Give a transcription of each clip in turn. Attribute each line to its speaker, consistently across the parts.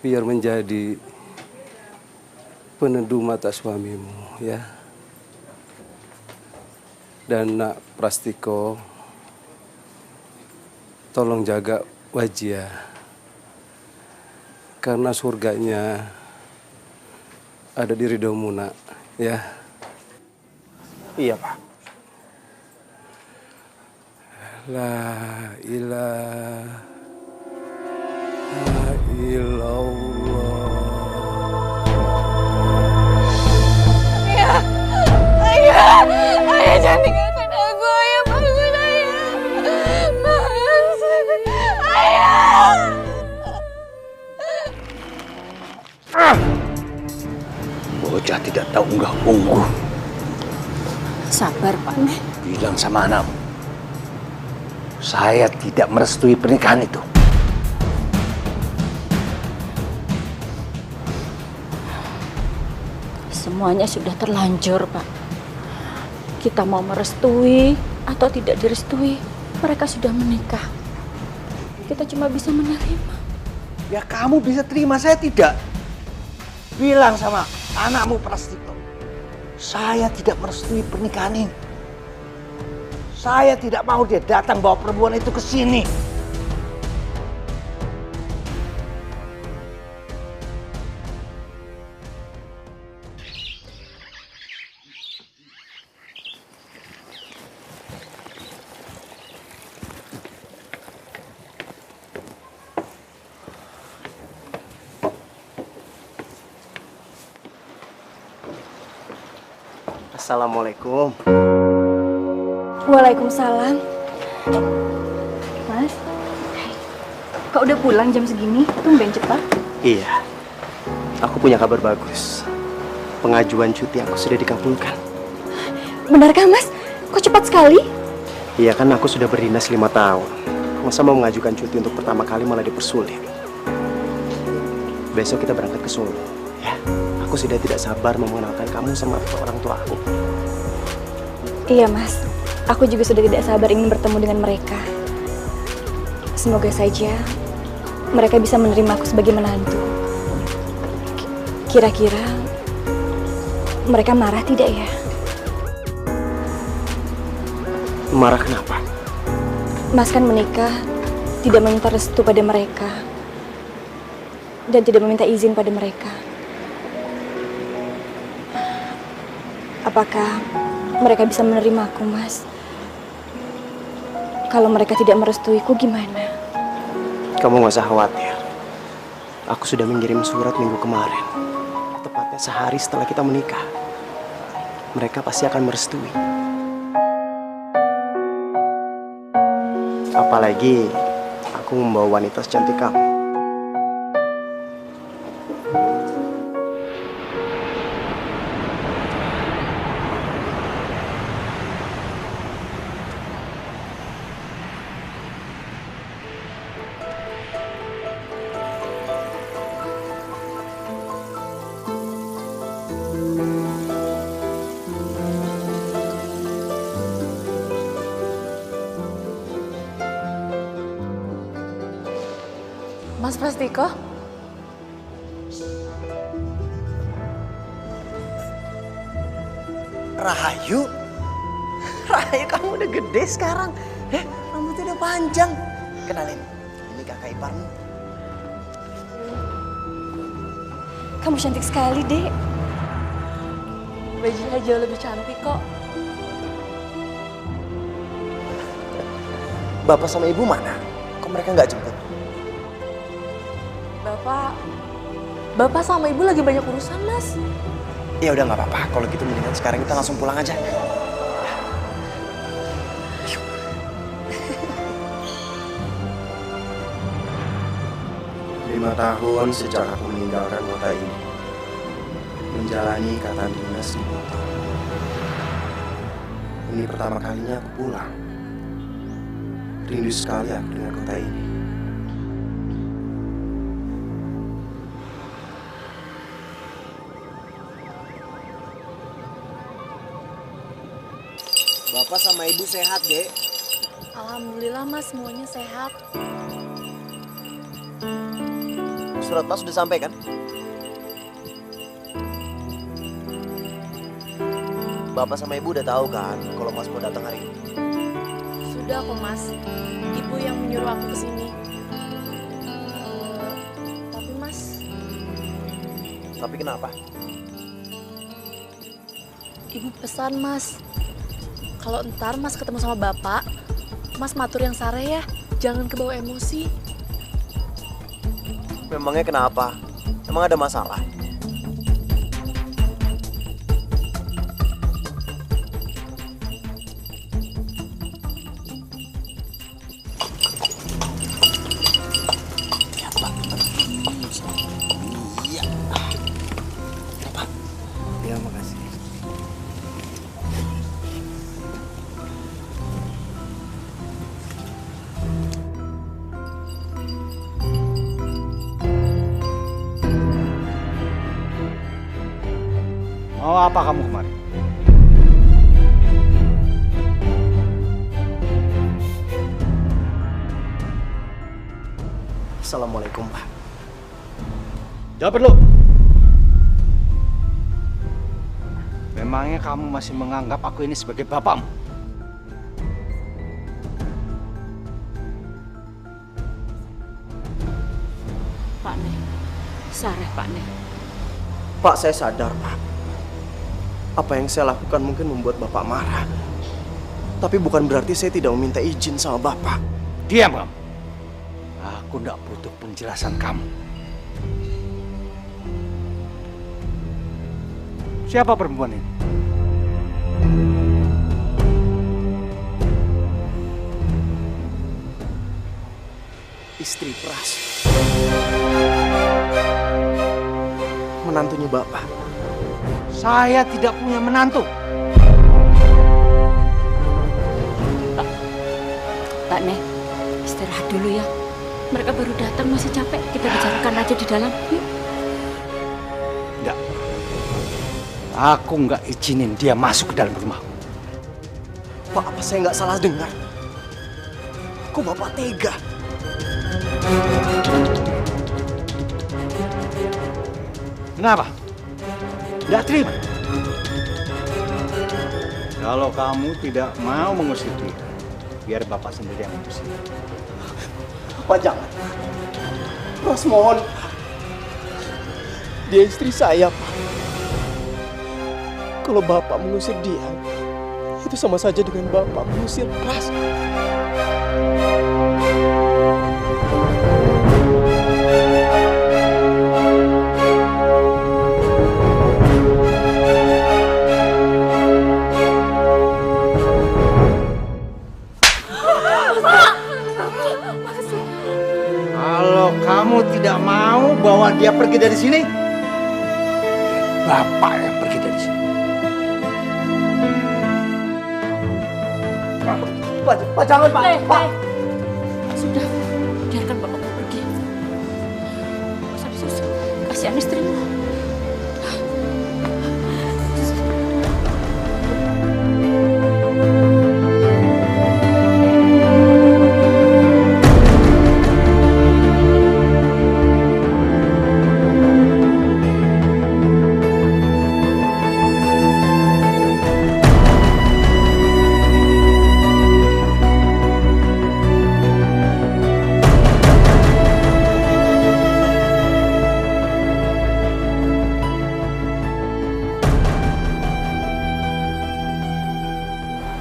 Speaker 1: biar menjadi peneduh mata suamimu, ya. Dan Nak Prastiko, tolong jaga Wajia, karena surganya ada di ridhomu, Nak, ya.
Speaker 2: Iya, Pak.
Speaker 1: La ilaha illallah.
Speaker 3: Ayah, ayah, ayah jangan tinggalkan aku, ayah bangun ayah, mas, ayah.
Speaker 2: Bocah tidak tahu unggah-ungguh.
Speaker 3: Sabar, Pak.
Speaker 2: Bilang sama anakmu, saya tidak merestui pernikahan itu.
Speaker 3: Semuanya sudah terlanjur, Pak. Kita mau merestui atau tidak direstui, mereka sudah menikah. Kita cuma bisa menerima.
Speaker 2: Ya kamu bisa terima, saya tidak. Bilang sama anakmu Prastiko, saya tidak merestui pernikahan ini. Saya tidak mau dia datang bawa perempuan itu ke sini.
Speaker 4: Assalamualaikum.
Speaker 3: Waalaikumsalam. Mas, kok udah pulang jam segini? Tumben cepat.
Speaker 4: Iya, aku punya kabar bagus. Pengajuan cuti aku sudah dikabulkan.
Speaker 3: Benarkah, Mas? Kok cepat sekali?
Speaker 4: Iya kan, aku sudah berdinas 5 tahun. Masa mau mengajukan cuti untuk pertama kali malah dipersulit. Besok kita berangkat ke Solo, ya. Aku sudah tidak sabar mengenalkan kamu sama orang tua aku.
Speaker 3: Iya, Mas. Aku juga sudah tidak sabar ingin bertemu dengan mereka. Semoga saja mereka bisa menerima aku sebagai menantu. Kira-kira mereka marah tidak ya?
Speaker 4: Marah kenapa?
Speaker 3: Mas kan menikah tidak meminta restu pada mereka dan tidak meminta izin pada mereka. Apakah mereka bisa menerima aku, Mas? Kalau mereka tidak merestuiku gimana?
Speaker 4: Kamu gak usah khawatir. Aku sudah mengirim surat minggu kemarin. Tepatnya sehari setelah kita menikah. Mereka pasti akan merestui. Apalagi aku membawa wanita secantik kamu.
Speaker 5: Mas Prastiko?
Speaker 2: Rahayu? Rahayu, kamu udah gede sekarang. Rambutnya udah panjang. Kenalin, ini kakak iparmu.
Speaker 3: Kamu cantik sekali, Dek.
Speaker 5: Bajunya jauh lebih cantik kok.
Speaker 2: Bapak sama ibu mana? Kok mereka nggak jemput?
Speaker 5: Bapak sama ibu lagi banyak urusan, Mas.
Speaker 2: Ya udah nggak apa-apa. Kalau gitu mendingan sekarang kita langsung pulang aja.
Speaker 4: 5 tahun sejak aku meninggalkan kota ini, menjalani ikatan dinas di kota. Ini pertama kalinya aku pulang. Rindu sekali aku dengan kota ini.
Speaker 2: Bapak sama ibu sehat, Dek?
Speaker 5: Alhamdulillah, Mas, semuanya sehat.
Speaker 4: Surat Mas sudah sampai kan? Bapak sama Ibu udah tahu kan kalau Mas mau datang hari ini?
Speaker 5: Sudah kok Mas, Ibu yang menyuruh aku ke sini. Tapi Mas,
Speaker 4: Tapi kenapa?
Speaker 5: Ibu pesan Mas, kalau ntar Mas ketemu sama Bapak, Mas matur yang sare ya, jangan kebawa emosi.
Speaker 4: Memangnya kenapa? Emang ada masalah?
Speaker 1: Ya, makasih.
Speaker 2: Mau apa kamu kemari?
Speaker 4: Assalamualaikum, Pak.
Speaker 2: Jawab perlu. Memangnya kamu masih menganggap aku ini sebagai bapakmu?
Speaker 3: Pak Nek, sareh Pak Nek.
Speaker 4: Pak, saya sadar, Pak. Apa yang saya lakukan mungkin membuat Bapak marah. Tapi bukan berarti saya tidak meminta izin sama Bapak.
Speaker 2: Diam kamu. Aku tidak butuh penjelasan kamu. Siapa perempuan ini?
Speaker 4: Istri Pras. Menantunya Bapak.
Speaker 2: Saya tidak punya menantu.
Speaker 3: Pak Nek, istirahat dulu ya. Mereka baru datang, masih capek. Kita bicarakan aja di dalam. Yuk.
Speaker 2: Tidak. Aku nggak izinin dia masuk ke dalam rumah.
Speaker 4: Pak, apa saya nggak salah dengar? Kok Bapak tega?
Speaker 2: Kenapa? Tidak terima. Kalau kamu tidak mau mengusir dia, biar Bapak sendiri yang mengusir.
Speaker 4: Pak, jangan. Mas mohon, Pak. Dia istri saya, Pak. Kalau Bapak mengusir dia, itu sama saja dengan Bapak mengusir Pras.
Speaker 2: Kalau kamu tidak mau bawa dia pergi dari sini, Bapak yang pergi dari sini.
Speaker 4: Pak, jangan, Pak. Pak.
Speaker 3: Sudah, biarkan bapakmu pergi. Gak usah disusul. Kasihan istrimu.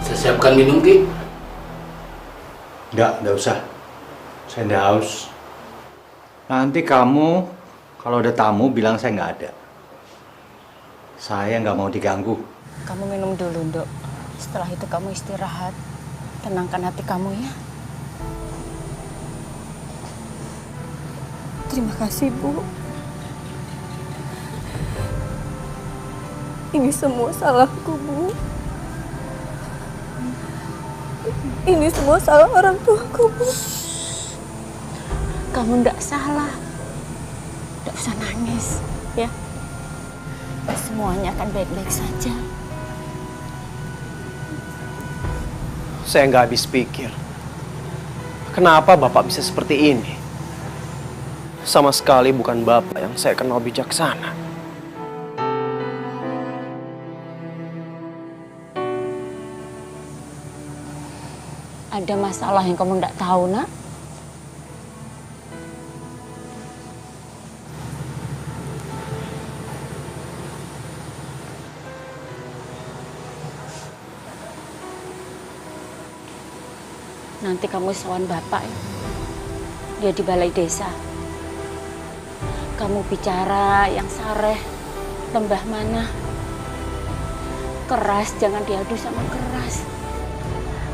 Speaker 6: Saya siapkan minum, Ki.
Speaker 2: Enggak usah. Saya tidak haus. Nanti kamu kalau ada tamu bilang saya nggak ada. Saya nggak mau diganggu.
Speaker 3: Kamu minum dulu, Dok. Setelah itu kamu istirahat. Tenangkan hati kamu ya. Terima kasih, Bu.
Speaker 5: Ini semua salahku, Bu. Ini semua salah orang tuaku, Bu.
Speaker 3: Kamu ndak salah. Ndak usah nangis, ya. Semuanya akan baik-baik saja.
Speaker 4: Saya nggak habis pikir. Kenapa Bapak bisa seperti ini? Sama sekali bukan bapak yang saya kenal bijaksana.
Speaker 3: Ada masalah yang kamu tidak tahu, nak? Nanti kamu sowan bapak ya. Dia di balai desa. Kamu bicara yang sareh, lembah mana. Keras, jangan diadu sama keras.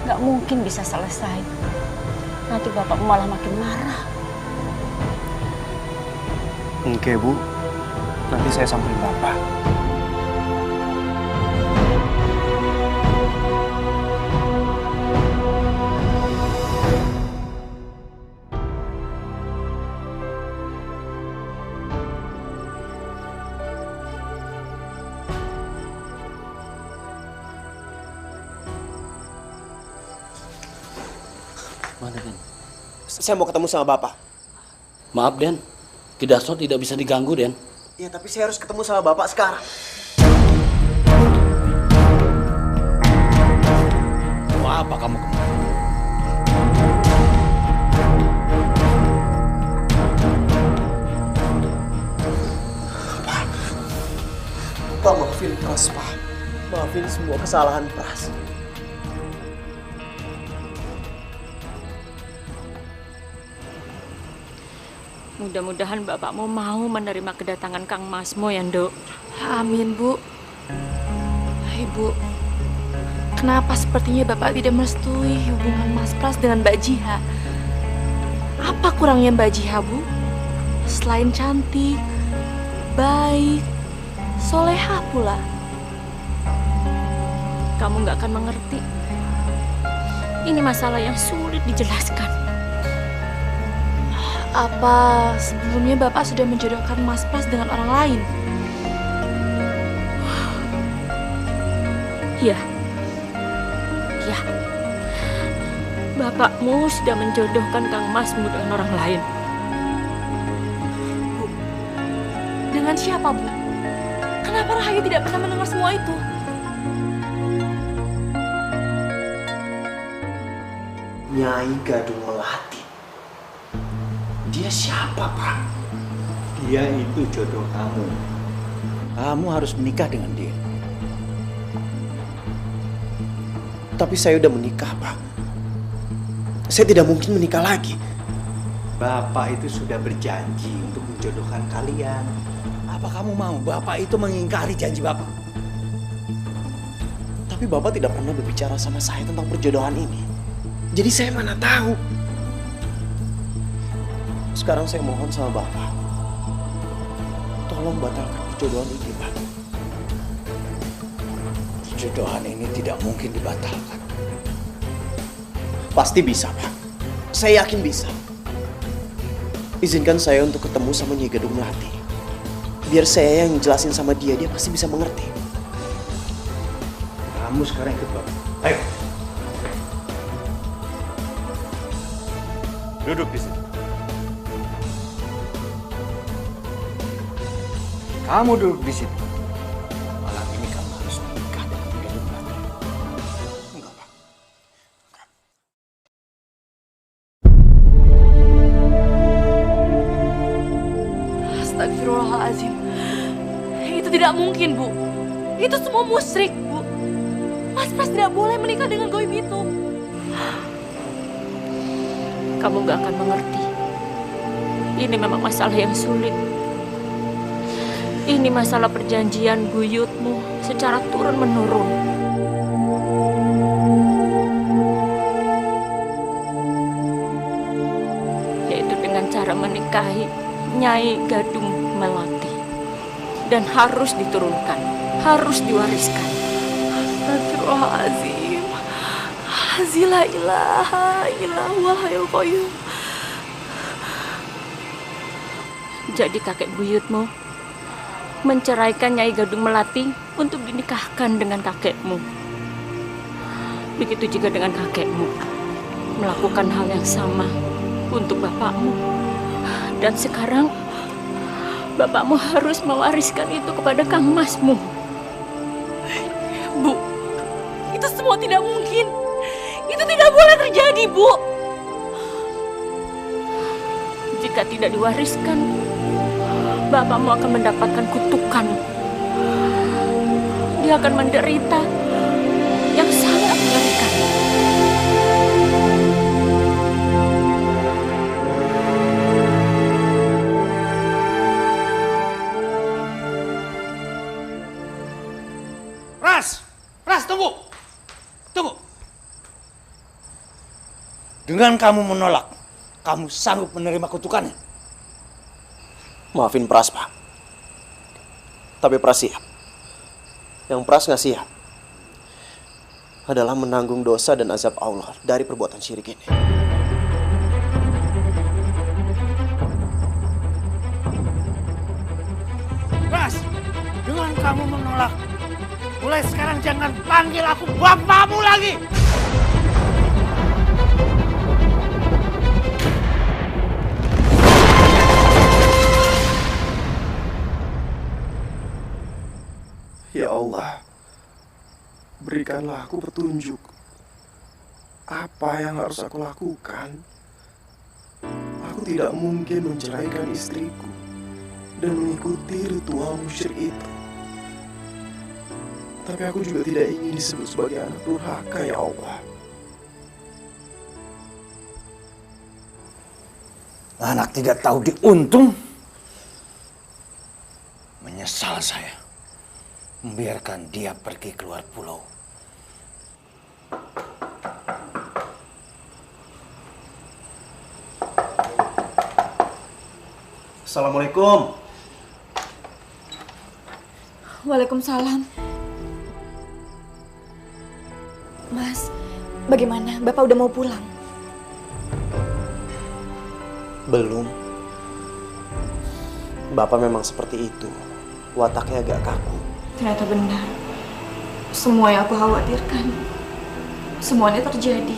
Speaker 3: Nggak mungkin bisa selesai. Nanti bapak malah makin marah.
Speaker 4: Oke, Bu. Nanti saya samperin bapak.
Speaker 6: Mana, Den?
Speaker 4: Saya mau ketemu sama bapak.
Speaker 6: Maaf, Den. Kidaso tidak bisa diganggu, Den.
Speaker 4: Ya, tapi saya harus ketemu sama bapak sekarang.
Speaker 6: Mau apa kamu kemari?
Speaker 4: Pak, maafin Pras, Pak. Maafin semua kesalahan Pras.
Speaker 3: Mudah-mudahan bapakmu mau menerima kedatangan Kang Masmo ya, Nduk.
Speaker 5: Amin, Bu. Ibu, kenapa sepertinya Bapak tidak merestui hubungan Mas Pras dengan Mbak Jiha? Apa kurangnya Mbak Jiha, Bu? Selain cantik, baik, soleha pula.
Speaker 3: Kamu nggak akan mengerti. Ini masalah yang sulit dijelaskan.
Speaker 5: Apa sebelumnya Bapak sudah menjodohkan Mas Pras dengan orang lain?
Speaker 3: Ya, ya. Bapakmu sudah menjodohkan Kang Masmu dengan orang lain.
Speaker 5: Bu, dengan siapa, Bu? Kenapa Rahayu tidak pernah mendengar semua itu?
Speaker 4: Nyai Gadung Melati. Dia siapa, Pak?
Speaker 2: Dia itu jodoh kamu. Kamu harus menikah dengan dia.
Speaker 4: Tapi saya udah menikah, Pak. Saya tidak mungkin menikah lagi.
Speaker 2: Bapak itu sudah berjanji untuk menjodohkan kalian. Apa kamu mau Bapak itu mengingkari janji Bapak?
Speaker 4: Tapi Bapak tidak pernah berbicara sama saya tentang perjodohan ini. Jadi saya mana tahu. Sekarang saya mohon sama Bapak. Tolong batalkan perjodohan ini, Pak.
Speaker 2: Perjodohan ini tidak mungkin dibatalkan.
Speaker 4: Pasti bisa, Pak. Saya yakin bisa. Izinkan saya untuk ketemu sama Nyai Gadung Melati. Biar saya yang jelasin sama dia, dia pasti bisa mengerti.
Speaker 2: Kamu sekarang ikut Bapak. Ayo. Duduk di sini. Kamu duduk di situ. Malam ini kamu harus menikah dengan Gadung Melati. Enggak, Pak.
Speaker 5: Astagfirullahaladzim. Itu tidak mungkin, Bu. Itu semua musyrik, Bu. Mas Pras tidak boleh menikah dengan goib itu.
Speaker 3: Kamu gak akan mengerti. Ini memang masalah yang sulit. Ini masalah perjanjian buyutmu secara turun-menurun. Yaitu dengan cara menikahi Nyai Gadung Melati. Dan harus diturunkan, harus diwariskan.
Speaker 5: Astagfirullahaladzim. La ilaha illallah ya qayyum.
Speaker 3: Jadi kakek buyutmu menceraikan Nyai Gadung Melati untuk dinikahkan dengan kakekmu. Begitu juga dengan kakekmu melakukan hal yang sama untuk bapakmu. Dan sekarang bapakmu harus mewariskan itu kepada Kang Masmu.
Speaker 5: Bu, itu semua tidak mungkin. Itu tidak boleh terjadi, Bu.
Speaker 3: Jika tidak diwariskan, bapakmu akan mendapatkan kutukan. Dia akan menderita yang sangat mengerikan.
Speaker 2: Ras, tunggu. Tunggu. Dengan kamu menolak, kamu sanggup menerima kutukannya?
Speaker 4: Maafin Pras, Pak. Tapi Pras siap. Yang Pras nggak siap adalah menanggung dosa dan azab Allah dari perbuatan syirik ini.
Speaker 2: Ras, dengan kamu menolak, mulai sekarang jangan panggil aku bapakmu lagi.
Speaker 4: Ya Allah, berikanlah aku petunjuk. Apa yang harus aku lakukan? Aku tidak mungkin menceraikan istriku dan mengikuti ritual musyrik itu. Tapi aku juga tidak ingin disebut sebagai anak durhaka, ya Allah.
Speaker 2: Anak tidak tahu diuntung. Menyesal saya membiarkan dia pergi keluar pulau.
Speaker 4: Assalamualaikum.
Speaker 3: Waalaikumsalam. Mas, bagaimana? Bapak udah mau pulang?
Speaker 4: Belum. Bapak memang seperti itu. Wataknya agak kaku.
Speaker 3: Ternyata benar. Semua yang aku khawatirkan, semuanya terjadi.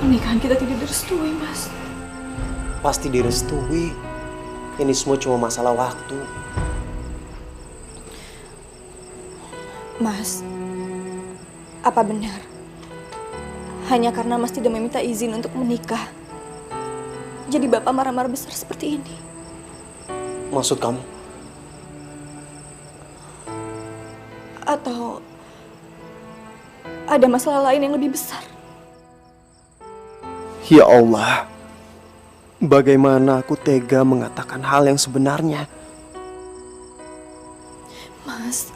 Speaker 3: Pernikahan kita tidak direstui, Mas.
Speaker 4: Pasti direstui. Ini semua cuma masalah waktu.
Speaker 3: Mas, apa benar? Hanya karena Mas tidak meminta izin untuk menikah, jadi Bapak marah-marah besar seperti ini?
Speaker 4: Maksud kamu?
Speaker 3: Atau ada masalah lain yang lebih besar?
Speaker 4: Ya Allah, bagaimana aku tega mengatakan hal yang sebenarnya?
Speaker 3: Mas,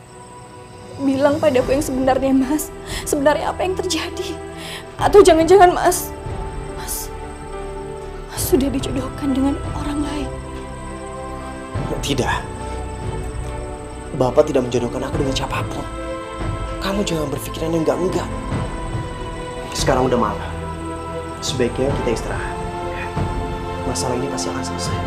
Speaker 3: bilang padaku yang sebenarnya, Mas. Sebenarnya apa yang terjadi? Atau jangan-jangan Mas sudah dijodohkan dengan orang lain?
Speaker 4: Tidak. Bapak tidak menjodohkan aku dengan siapapun. Kamu jangan berpikiran yang enggak-enggak. Sekarang udah malam. Sebaiknya kita istirahat. Masalah ini pasti akan selesai.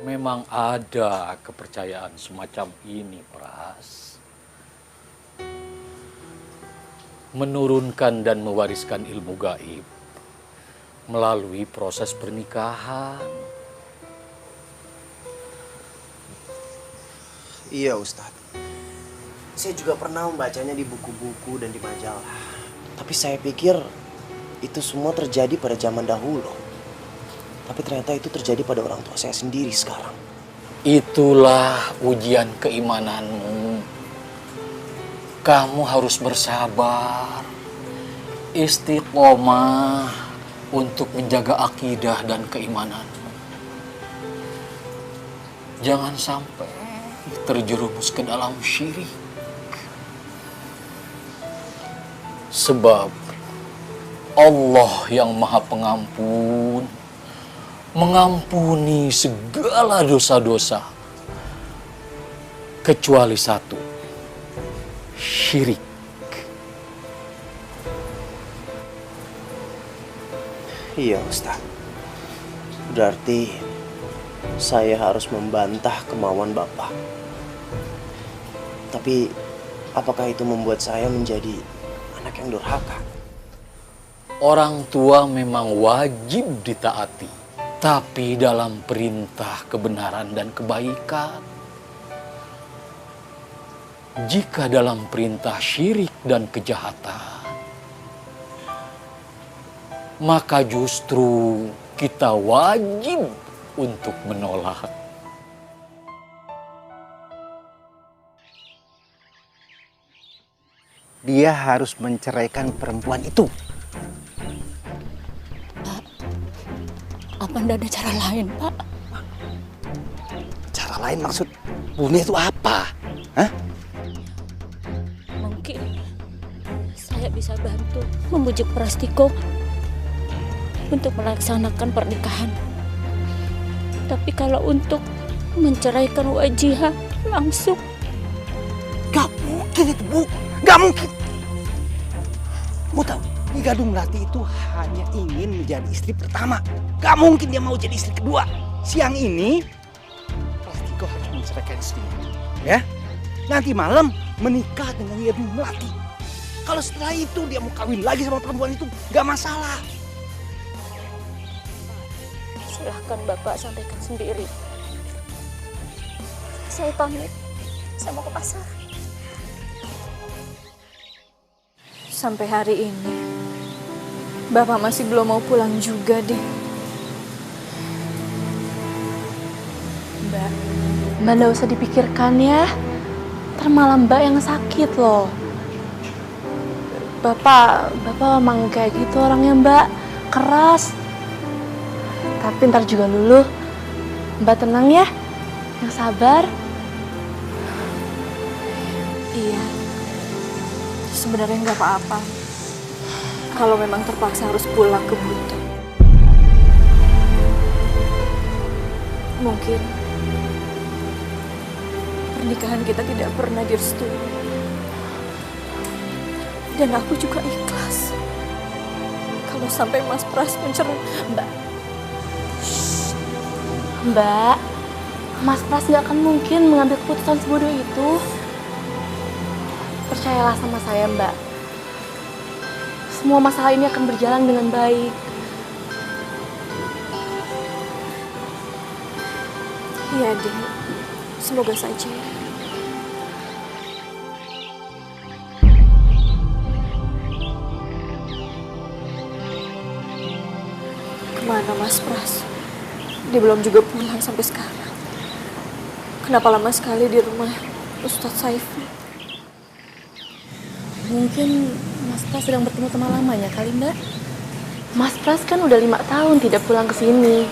Speaker 6: Memang ada kepercayaan semacam ini, Pras. Menurunkan dan mewariskan ilmu gaib melalui proses pernikahan.
Speaker 4: Iya, Ustadz. Saya juga pernah membacanya di buku-buku dan di majalah. Tapi saya pikir itu semua terjadi pada zaman dahulu. Tapi ternyata itu terjadi pada orang tua saya sendiri sekarang.
Speaker 6: Itulah ujian keimananmu. Kamu harus bersabar, istiqomah untuk menjaga akidah dan keimanan. Jangan sampai terjerumus ke dalam syirik. Sebab Allah yang Maha Pengampun mengampuni segala dosa-dosa kecuali satu, syirik.
Speaker 4: Iya Ustaz. Berarti saya harus membantah kemauan Bapak. Tapi apakah itu membuat saya menjadi anak yang durhaka?
Speaker 6: Orang tua memang wajib ditaati, tapi dalam perintah kebenaran dan kebaikan. Jika dalam perintah syirik dan kejahatan, maka justru kita wajib untuk menolak.
Speaker 2: Dia harus menceraikan perempuan itu.
Speaker 3: Pak, apa ndak ada cara lain, Pak?
Speaker 2: Cara lain maksud Bunda itu apa? Hah?
Speaker 3: Mungkin saya bisa bantu membujuk Prastiko untuk melaksanakan pernikahan. Tapi kalau untuk menceraikan Wajihah langsung,
Speaker 2: Gak mungkin itu, Bu. Gak mungkin. Bu tahu, Nyi Gadung Melati itu hanya ingin menjadi istri pertama. Gak mungkin dia mau jadi istri kedua. Siang ini, Prastiko harus menceraikan istrinya. Ya? Nanti malam menikah dengan Nyi Gadung Melati. Kalau setelah itu dia mau kawin lagi sama perempuan itu, gak masalah.
Speaker 3: silahkan Bapak sampaikan sendiri. Saya pamit, saya mau ke pasar. Sampai hari ini, Bapak masih belum mau pulang juga deh. Mbak nggak usah dipikirkan ya. Ntar malah Mbak yang sakit loh. Bapak emang kayak gitu orangnya Mbak, keras. Tapi ntar juga luluh. Mbak tenang ya, yang sabar. Iya, sebenarnya nggak apa-apa. Kalau memang terpaksa harus pulang ke Buntu. Mungkin pernikahan kita tidak pernah direstui. Dan aku juga ikhlas. Kalau sampai Mas Pras mencerai, Mbak, Mas Pras nggak akan mungkin mengambil keputusan sebodoh itu. Percayalah sama saya, Mbak. Semua masalah ini akan berjalan dengan baik. Iya, Dek. Semoga saja. Kemana Mas Pras? Dia belum juga pulang sampai sekarang. Kenapa lama sekali di rumah Ustadz Saiful? Mungkin Mas Pras sedang bertemu teman lamanya kali, Mbak. Mas Pras kan udah 5 tahun tidak pulang ke sini.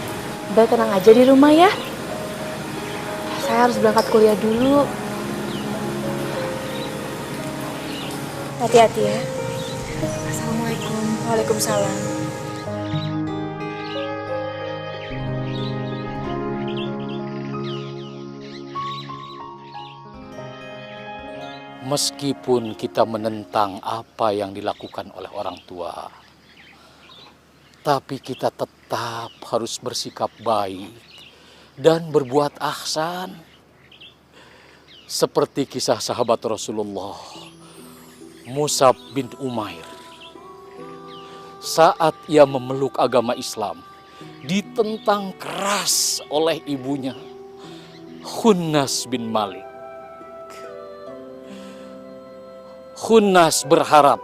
Speaker 3: Mbak tenang aja di rumah ya. Saya harus berangkat kuliah dulu. Hati-hati ya. Assalamualaikum. Waalaikumsalam.
Speaker 6: Meskipun kita menentang apa yang dilakukan oleh orang tua, tapi kita tetap harus bersikap baik dan berbuat ihsan. Seperti kisah sahabat Rasulullah, Mus'ab bin Umair. Saat ia memeluk agama Islam, ditentang keras oleh ibunya, Khunnas bin Malik. Khunnas berharap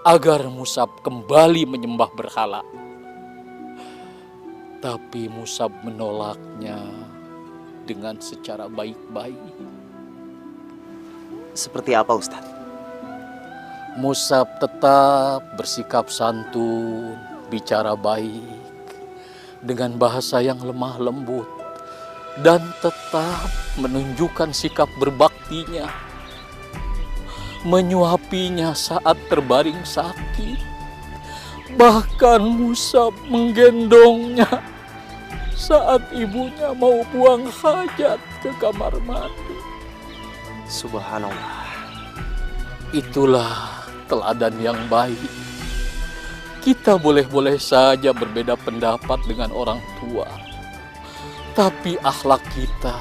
Speaker 6: agar Mus'ab kembali menyembah berhala. Tapi Mus'ab menolaknya dengan secara baik-baik.
Speaker 4: Seperti apa, Ustaz?
Speaker 6: Musab tetap bersikap santun, bicara baik, dengan bahasa yang lemah lembut, dan tetap menunjukkan sikap berbaktinya, menyuapinya saat terbaring sakit. Bahkan Musab menggendongnya saat ibunya mau buang hajat ke kamar mandi.
Speaker 4: Subhanallah.
Speaker 6: Itulah teladan yang baik. Kita boleh-boleh saja berbeda pendapat dengan orang tua, tapi akhlak kita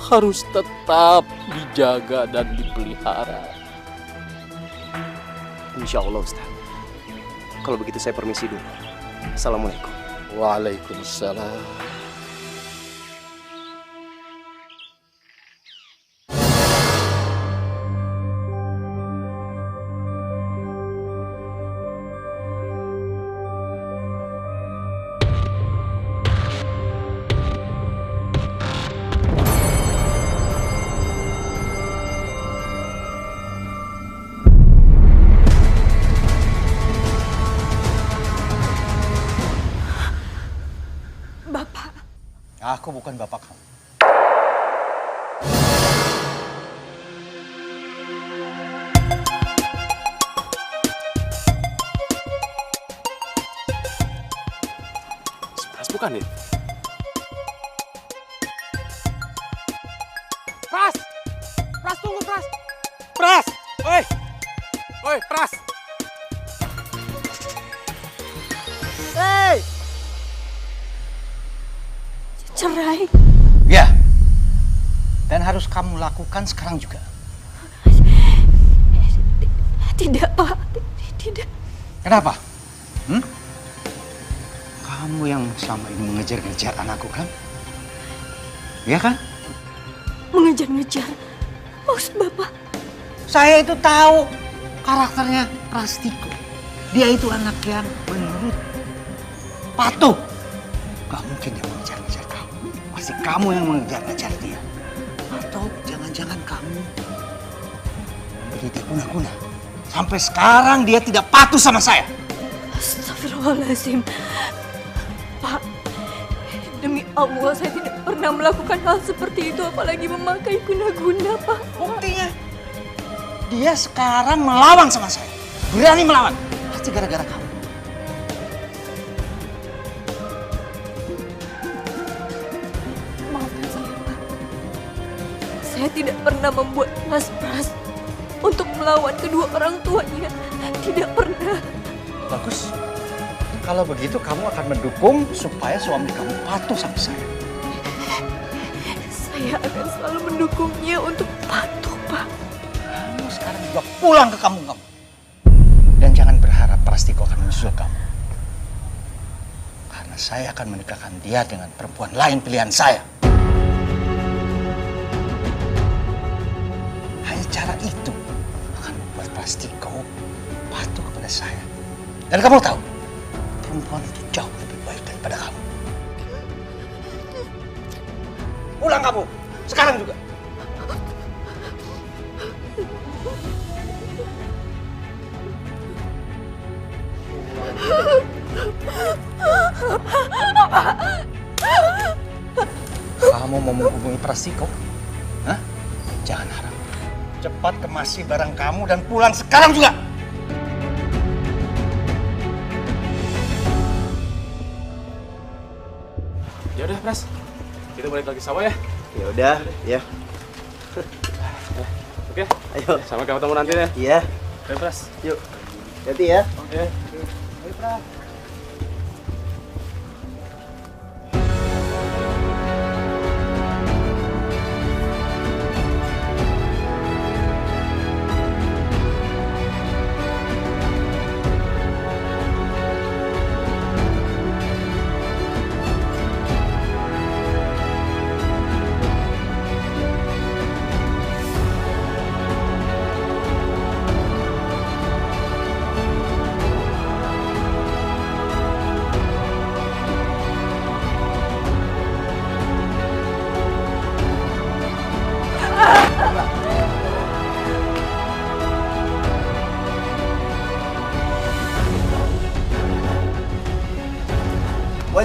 Speaker 6: harus tetap dijaga dan dipelihara.
Speaker 4: Insya Allah Ustaz. Kalau begitu saya permisi dulu. Assalamualaikum.
Speaker 6: Waalaikumsalam.
Speaker 2: Aku bukan bapak kamu.
Speaker 4: Pras bukan ya?
Speaker 1: Pras! Pras, tunggu, Pras! Pras! Oi! Oi, Pras! Hei!
Speaker 5: Cerai?
Speaker 2: Ya. Dan harus kamu lakukan sekarang juga.
Speaker 5: Tidak, Pak. Tidak.
Speaker 2: Kenapa? Kamu yang selama ini mengejar-ngejar anakku kan? Iya kan?
Speaker 5: Mengejar-ngejar? Maksud Bapak?
Speaker 2: Saya itu tahu karakternya Prastiko. Dia itu anak yang penurut, patuh. Gak mungkin dia mengejar-ngejar kamu. Pasti kamu yang mengejar-ngejar dia. Atau jangan-jangan kamu beri dia guna-guna. Sampai sekarang dia tidak patuh sama saya.
Speaker 5: Astagfirullahaladzim. Pak, demi Allah saya tidak pernah melakukan hal seperti itu, apalagi memakai guna-guna, Pak.
Speaker 2: Buktinya, dia sekarang melawan sama saya. Berani melawan. Pasti gara-gara kamu.
Speaker 5: Maafkan saya, Pak. Saya tidak pernah membuat Mas Pras untuk melawan kedua orang tuanya. Tidak pernah.
Speaker 2: Bagus. Kalau begitu kamu akan mendukung supaya suami kamu patuh sama saya.
Speaker 5: Saya akan selalu mendukungnya untuk patuh, Pak.
Speaker 2: Kamu sekarang juga pulang ke kampung kamu. Dan jangan berharap Prastiko akan menyusul kamu. Karena saya akan menikahkan dia dengan perempuan lain pilihan saya. Hanya cara itu akan membuat Prastiko patuh kepada saya. Dan kamu tahu, perempuan itu jauh lebih baik daripada kamu. Pulang kamu, sekarang juga. Kamu mau menghubungi Prastiko? Hah? Jangan harap. Cepat kemasi barang kamu dan pulang sekarang juga.
Speaker 1: Ya udah, Pras. Kita balik lagi sawah ya.
Speaker 4: Ya udah, ya.
Speaker 1: Oke.
Speaker 4: Ayo.
Speaker 1: Sampai ketemu nanti ya.
Speaker 4: Iya.
Speaker 1: Oke, Pras.
Speaker 4: Yuk. Hati ya.
Speaker 1: Oke.
Speaker 4: Ayo, Pras.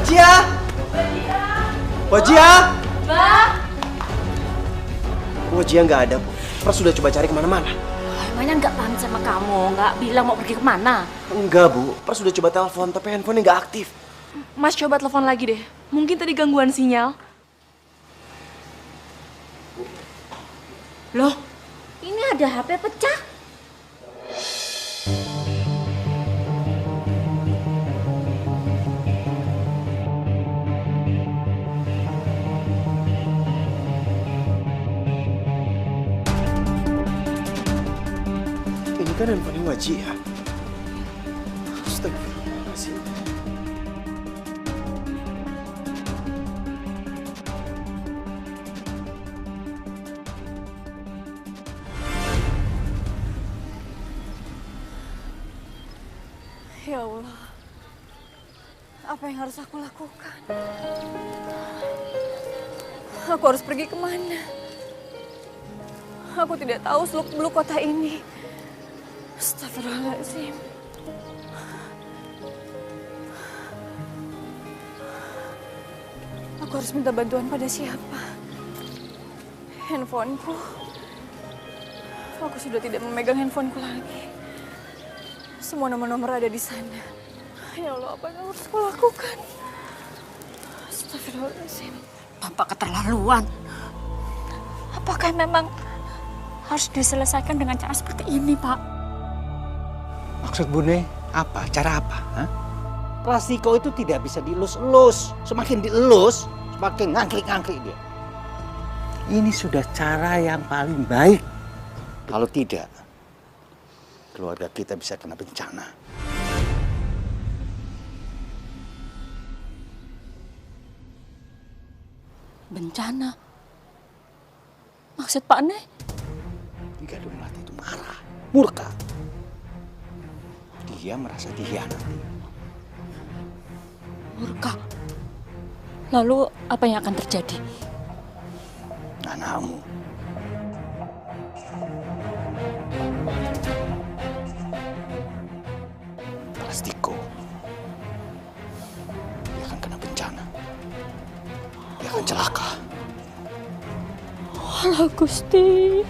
Speaker 4: Wajia! Wajia!
Speaker 5: Mbak!
Speaker 4: Wajia nggak ada, Bu. Pras sudah coba cari kemana-mana.
Speaker 5: Emangnya nggak pamit sama kamu? Nggak bilang mau pergi kemana?
Speaker 4: Enggak, Bu. Pras sudah coba telepon, tapi handphonenya nggak aktif.
Speaker 3: Mas coba telepon lagi deh. Mungkin tadi gangguan sinyal.
Speaker 5: Loh, ini ada HP pecah.
Speaker 4: Ini kan handphone Wajia. Astagfirullahaladzim.
Speaker 5: Ya Allah, apa yang harus aku lakukan? Aku harus pergi kemana? Aku tidak tahu seluk-beluk kota ini. Astagfirullahaladzim. Aku harus minta bantuan pada siapa? Handphoneku. Aku sudah tidak memegang handphoneku lagi. Semua nomor-nomor ada di sana. Ya Allah, apa yang harus aku lakukan? Astagfirullahaladzim.
Speaker 7: Bapak keterlaluan. Apakah memang harus diselesaikan dengan cara seperti ini, Pak?
Speaker 2: Maksud Bune apa? Cara apa? Hah? Plastiko itu tidak bisa dielus-elus. Semakin dielus, semakin ngangkrik-ngangkrik dia. Ini sudah cara yang paling baik. Kalau tidak, keluarga kita bisa kena bencana.
Speaker 7: Bencana? Maksud Pak Ne?
Speaker 2: Jika Dumlati itu marah, murka. Dia merasa dikhianati.
Speaker 7: Murka. Lalu apa yang akan terjadi?
Speaker 2: Anakmu. Plastiko. Dia akan kena bencana. Dia akan celaka.
Speaker 7: Alah Gusti.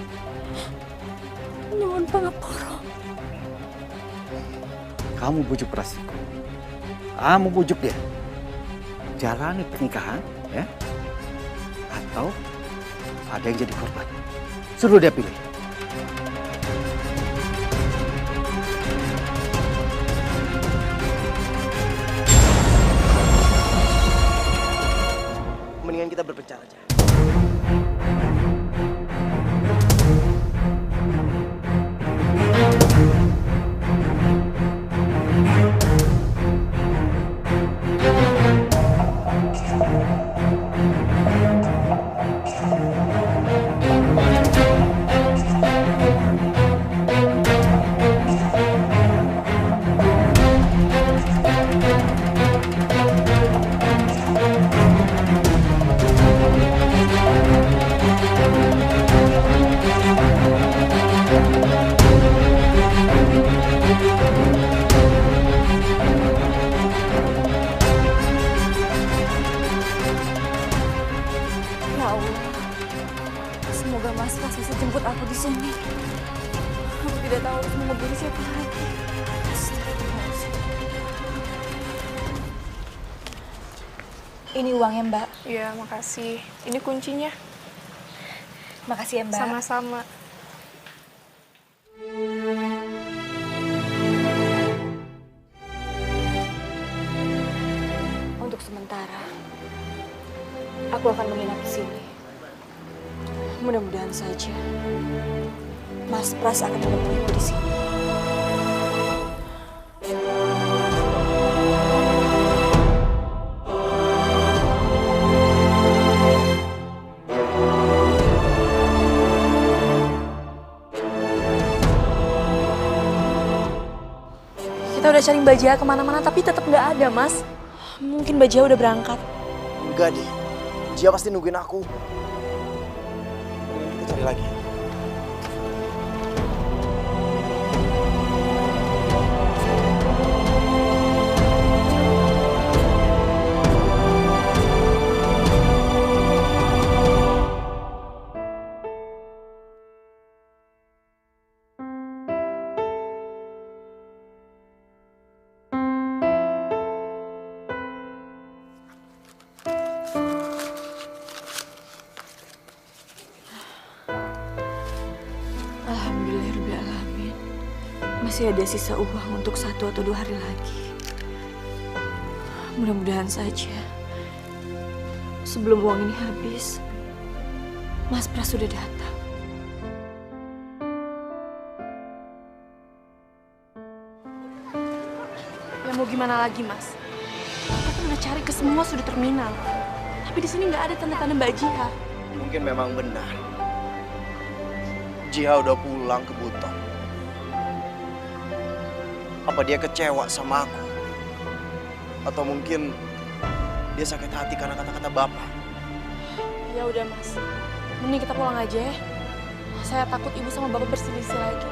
Speaker 7: Nyuwun pangapura.
Speaker 2: Kamu bujuk Plastiko. Kamu bujuk dia. Jalani pernikahan, ya. Atau ada yang jadi korban. Suruh dia pilih.
Speaker 4: Mendingan kita berpencar aja.
Speaker 5: Ya Allah, semoga Mas Pras bisa jemput aku di sini. Aku tidak tahu harus menghubungi siapa lagi. Astagfirullahaladzim. Ini uangnya, Mbak.
Speaker 8: Iya, makasih. Ini kuncinya.
Speaker 5: Makasih ya, Mbak.
Speaker 8: Sama-sama.
Speaker 5: Untuk sementara, aku akan menginap di sini. Mudah-mudahan saja Mas Pras akan menemuiku di sini.
Speaker 3: Kita udah cari Mbak Jaya kemana-mana tapi tetap nggak ada, Mas. Mungkin Mbak Jaya udah berangkat.
Speaker 4: Enggak deh. Dia pasti nungguin aku. Kita cari lagi.
Speaker 5: Alhamdulillahirrahmanirrahim. Masih ada sisa uang untuk 1 atau 2 hari lagi. Mudah-mudahan saja sebelum uang ini habis, Mas Pras sudah datang.
Speaker 3: Ya mau gimana lagi, Mas? Kita kan udah cari ke semua sudut terminal. Tapi di sini nggak ada tanda-tanda Mbak Jiha.
Speaker 4: Mungkin memang benar. Jiha udah pulang ke Buton. Apa dia kecewa sama aku? Atau mungkin dia sakit hati karena kata-kata Bapak?
Speaker 3: Ya udah, Mas. Mending kita pulang aja ya. Saya takut ibu sama bapak berselisih lagi.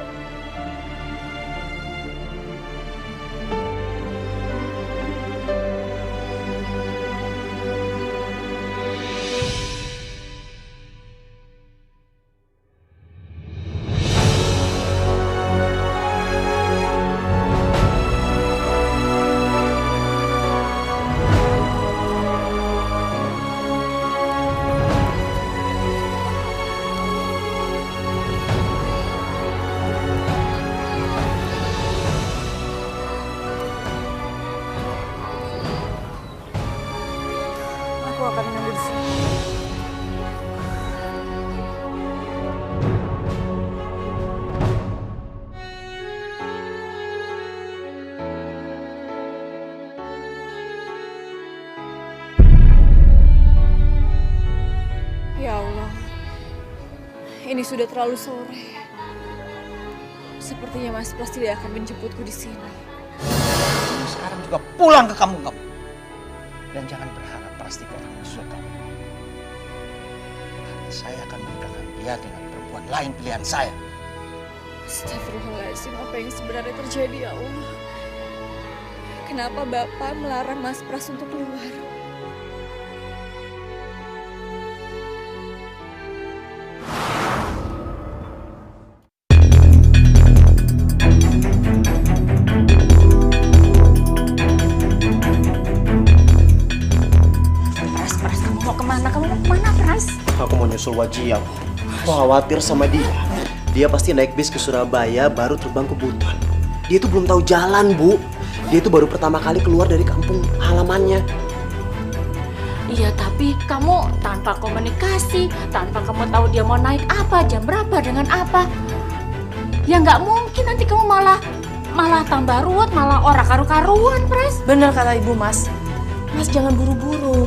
Speaker 5: Aku akan menunggu di sini. Ya Allah, ini sudah terlalu sore. Sepertinya Mas Pras tidak akan menjemputku di sini.
Speaker 2: Sekarang juga pulang ke kampung kamu. Dan jangan berharap Prastika akan menyusul kamu. Karena saya akan menikahkan dia dengan perempuan lain pilihan saya.
Speaker 5: Astagfirullahaladzim, apa yang sebenarnya terjadi ya Allah? Kenapa Bapak melarang Mas Pras untuk keluar?
Speaker 7: Pras, kamu mau kemana? Kamu mau kemana, Pras?
Speaker 4: Aku mau nyusul Wajiyah. Aku khawatir sama dia. Dia pasti naik bis ke Surabaya baru terbang ke Buton. Dia tuh belum tahu jalan, Bu. Dia tuh baru pertama kali keluar dari kampung halamannya.
Speaker 7: Iya, tapi kamu tanpa komunikasi, tanpa kamu tahu dia mau naik apa, jam berapa, dengan apa. Ya nggak mungkin nanti kamu malah tambah ruwet, malah ora karu-karuan, Pras.
Speaker 3: Bener kata ibu, Mas. Mas jangan buru-buru.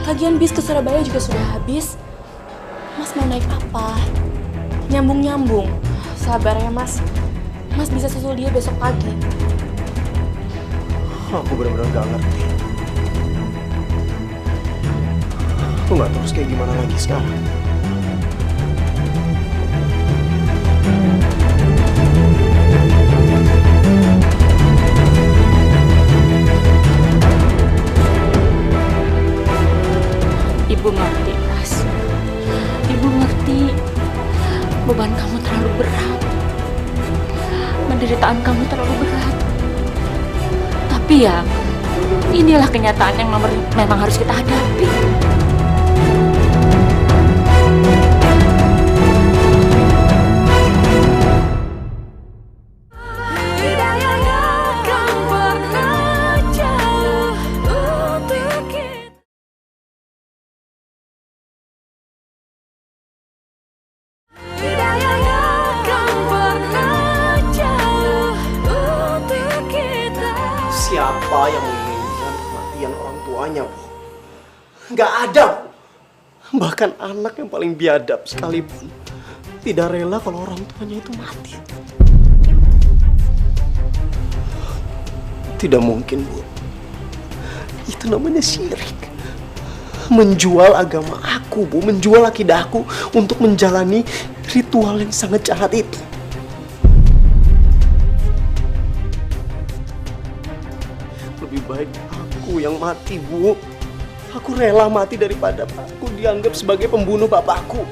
Speaker 3: Lagian bis ke Surabaya juga sudah habis. Mas mau naik apa? Nyambung-nyambung. Sabar ya, Mas. Mas bisa susul dia besok pagi.
Speaker 4: Aku benar-benar gak ngerti. Aku gak tahu harus kayak gimana lagi sekarang.
Speaker 7: Ibu ngerti, Pras. Ibu ngerti beban kamu terlalu berat. Penderitaan kamu terlalu berat. Tapi ya, inilah kenyataan yang memang harus kita hadapi.
Speaker 4: Siapa yang menginginkan kematian orang tuanya, Bu? Nggak ada, Bu. Bahkan anak yang paling biadab sekalipun tidak rela kalau orang tuanya itu mati. Tidak mungkin, Bu. Itu namanya syirik. Menjual agama aku, Bu. Menjual akidahku untuk menjalani ritual yang sangat jahat itu. Lebih baik aku yang mati, Bu. Aku rela mati daripada aku dianggap sebagai pembunuh bapakku.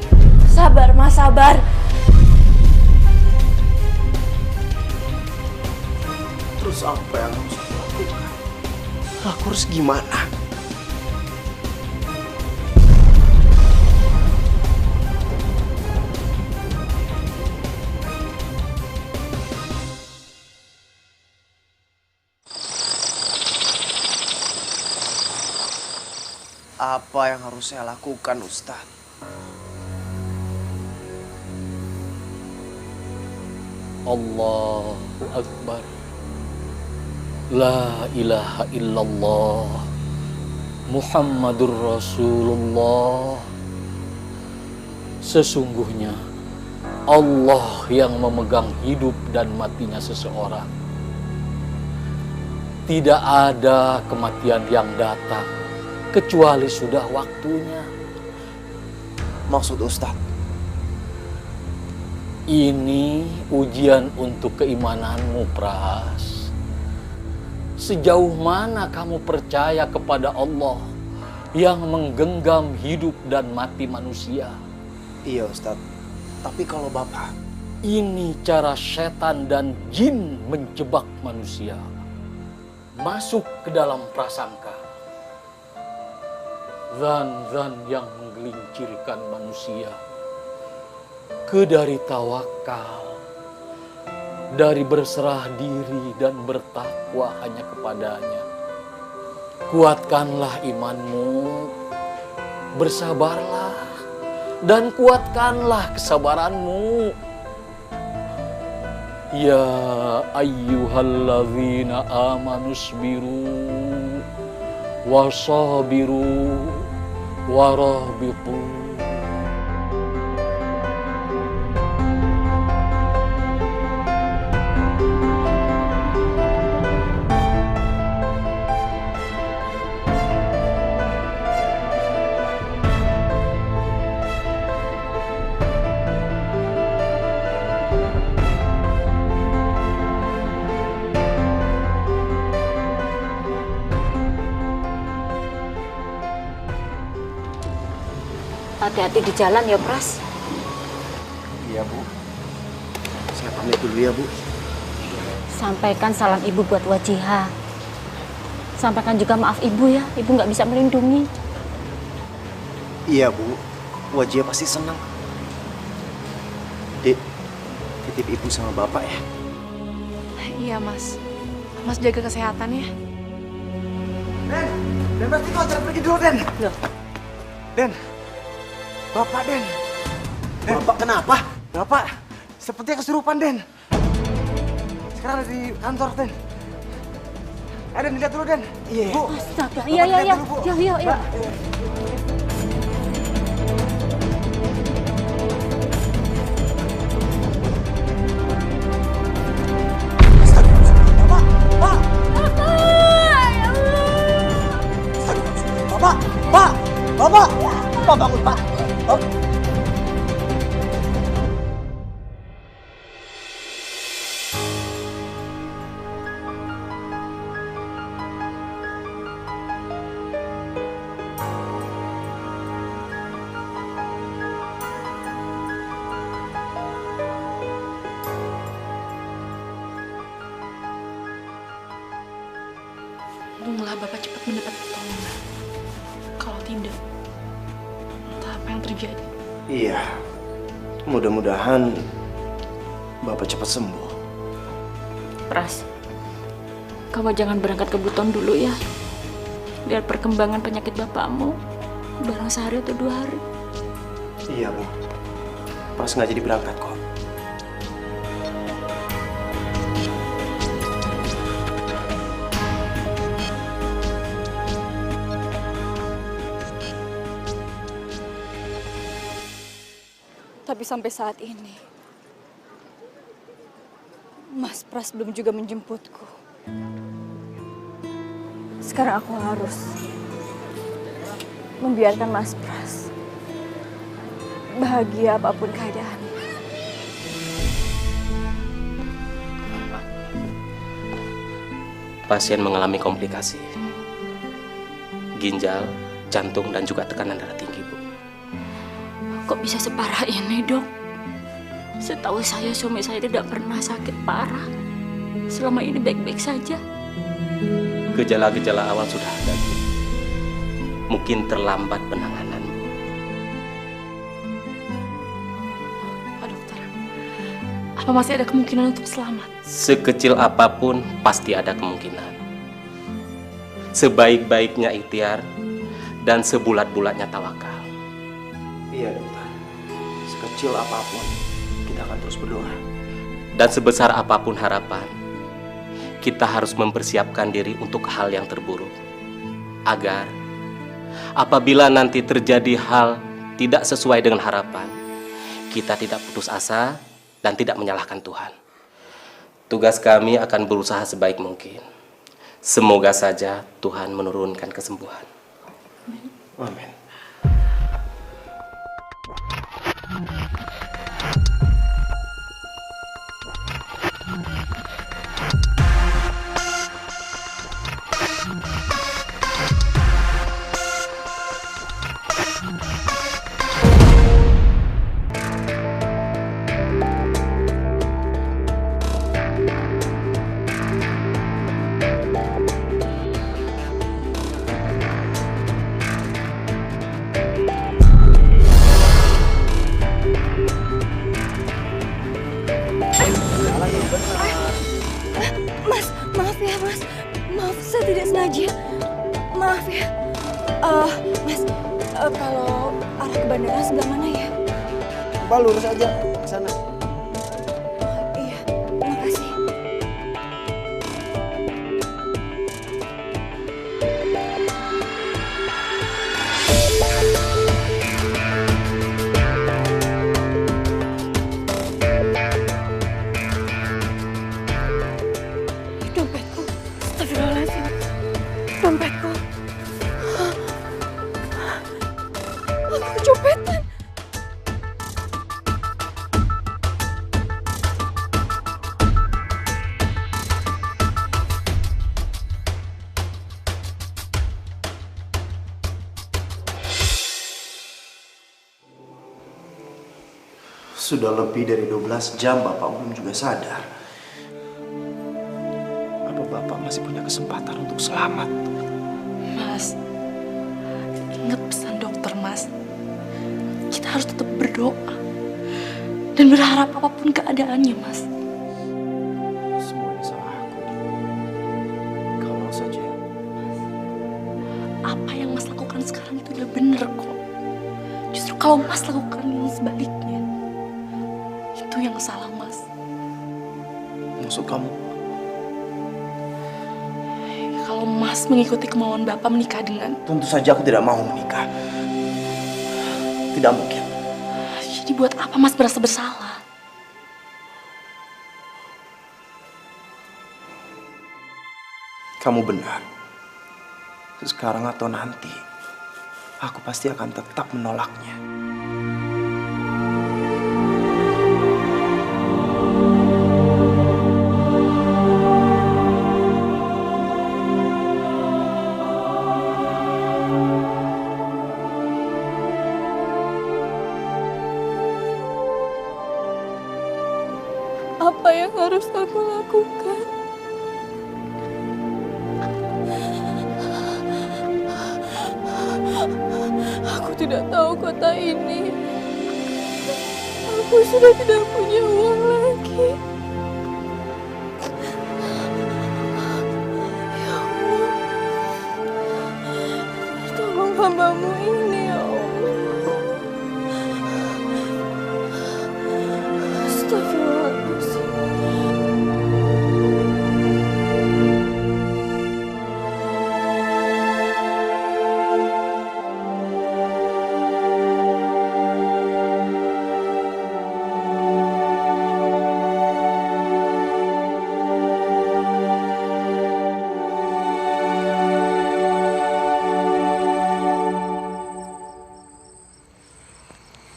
Speaker 3: Sabar, Mas, sabar.
Speaker 4: Terus apa yang harus aku lakukan? Aku harus gimana? Apa yang harus saya lakukan, Ustadz?
Speaker 6: Allahu Akbar. La ilaha illallah. Muhammadur Rasulullah. Sesungguhnya Allah yang memegang hidup dan matinya seseorang. Tidak ada kematian yang datang kecuali sudah waktunya.
Speaker 4: Maksud Ustadz?
Speaker 6: Ini ujian untuk keimananmu, Pras. Sejauh mana kamu percaya kepada Allah yang menggenggam hidup dan mati manusia?
Speaker 4: Iya, Ustadz. Tapi kalau Bapak...
Speaker 6: Ini cara setan dan jin menjebak manusia. Masuk ke dalam prasangka. Zan-zan yang menggelincirkan manusia. Dari tawakal, dari berserah diri dan bertakwa hanya kepadanya. Kuatkanlah imanmu, bersabarlah, dan kuatkanlah kesabaranmu. Ya ayyuhalladzina amanusbiru wasabiru warabitu.
Speaker 7: Hati-hati di jalan ya, Pras.
Speaker 4: Iya, Bu. Saya pamit dulu ya, Bu.
Speaker 7: Sampaikan salam ibu buat Wajihah. Sampaikan juga maaf ibu ya, ibu nggak bisa melindungi.
Speaker 4: Iya, Bu. Wajihah pasti senang. Dek, titip Ibu sama Bapak ya.
Speaker 8: Iya, Mas. Mas jaga kesehatan ya.
Speaker 2: Den pasti kau jangan pergi dulu, Den.
Speaker 7: Loh.
Speaker 2: Den, Bapak, Den.
Speaker 4: Bapak kenapa?
Speaker 2: Bapak, sepertinya kesurupan, Den. Sekarang ada di kantor, Den. Den, dilihat dulu, Den.
Speaker 4: Iya.
Speaker 2: Bu,
Speaker 7: Astaga,
Speaker 2: Bapak
Speaker 7: iya.
Speaker 2: dilihat dulu, Bu.
Speaker 7: Iya.
Speaker 2: Bapak, Pak. Bapak, Bapak bangun, Pak.
Speaker 8: Untunglah Bapak cepat mendapat pertolongan. Kalau tidak, entah apa yang terjadi.
Speaker 4: Iya. Mudah-mudahan Bapak cepat sembuh.
Speaker 7: Pras, kamu jangan berangkat ke Buton dulu ya. Lihat perkembangan penyakit bapakmu. Barang sehari atau 2 hari.
Speaker 4: Iya, Bu. Pras nggak jadi berangkat kok.
Speaker 5: Tapi sampai saat ini, Mas Pras belum juga menjemputku. Sekarang aku harus membiarkan Mas Pras bahagia apapun keadaannya.
Speaker 9: Pasien mengalami komplikasi. Ginjal, jantung, dan juga tekanan darah tinggi, Bu.
Speaker 7: Kok bisa separah ini, Dok? Setahu saya, suami saya tidak pernah sakit parah. Selama ini baik-baik saja.
Speaker 9: Gejala-gejala awal sudah ada, Bu. Mungkin terlambat penanganan.
Speaker 8: Pak Dokter, apa masih ada kemungkinan untuk selamat?
Speaker 9: Sekecil apapun, pasti ada kemungkinan. Sebaik-baiknya ikhtiar, dan sebulat-bulatnya tawakal.
Speaker 4: Iya dokter, sekecil apapun kita akan terus berdoa.
Speaker 9: Dan sebesar apapun harapan, kita harus mempersiapkan diri untuk hal yang terburuk. Agar apabila nanti terjadi hal tidak sesuai dengan harapan, kita tidak putus asa dan tidak menyalahkan Tuhan. Tugas kami akan berusaha sebaik mungkin. Semoga saja Tuhan menurunkan kesembuhan.
Speaker 4: Amin.
Speaker 5: Mas, maaf ya mas. Maaf, saya tidak sengaja. Maaf ya. Mas, kalau arah ke bandara sebelah mana ya?
Speaker 2: Coba lurus aja ke sana.
Speaker 5: Iya, makasih. Dompetku, astagfirullahaladzim. Dompetku. Aku kecopetan.
Speaker 4: Sudah lebih dari 12 jam Bapak belum juga sadar. Apa Bapak masih punya kesempatan untuk selamat?
Speaker 8: Mas, ingat pesan dokter, Mas. Kita harus tetap berdoa dan berharap apapun keadaannya, Mas.
Speaker 4: Semua ini salah aku. Kalau saja
Speaker 8: Apa yang Mas lakukan sekarang itu udah bener kok. Justru kalau Mas lakukan yang sebaliknya, itu yang salah, Mas.
Speaker 4: maksud kamu?
Speaker 8: Kalau Mas mengikuti kemauan Bapak menikah dengan...
Speaker 4: Tentu saja aku tidak mau menikah. Tidak mungkin.
Speaker 8: Jadi buat apa Mas merasa bersalah?
Speaker 4: Kamu benar. Sekarang atau nanti, aku pasti akan tetap menolaknya.
Speaker 5: Apa yang harus aku lakukan? Aku tidak tahu kota ini. Aku sudah tidak punya uang lagi. Ya Allah, tolong hamba-Mu ini ya Allah. Astagfirullahaladzim.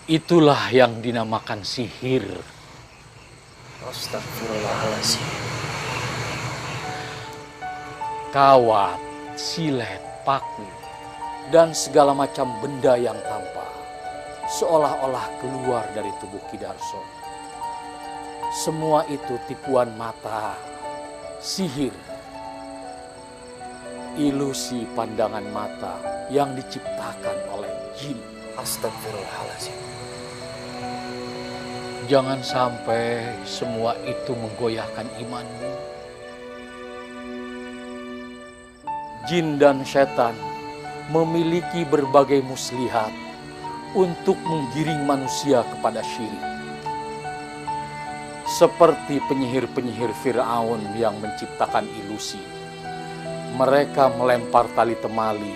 Speaker 6: Itulah yang dinamakan sihir.
Speaker 4: Astagfirullahaladzim.
Speaker 6: Kawat, silet, paku, dan segala macam benda yang tampak seolah-olah keluar dari tubuh Kidarso. Semua itu tipuan mata, sihir, ilusi pandangan mata yang diciptakan oleh jin.
Speaker 4: Astagfirullahaladzim.
Speaker 6: Jangan sampai semua itu menggoyahkan imanmu. Jin dan setan memiliki berbagai muslihat untuk menggiring manusia kepada syirik. Seperti penyihir-penyihir Fir'aun yang menciptakan ilusi. Mereka melempar tali temali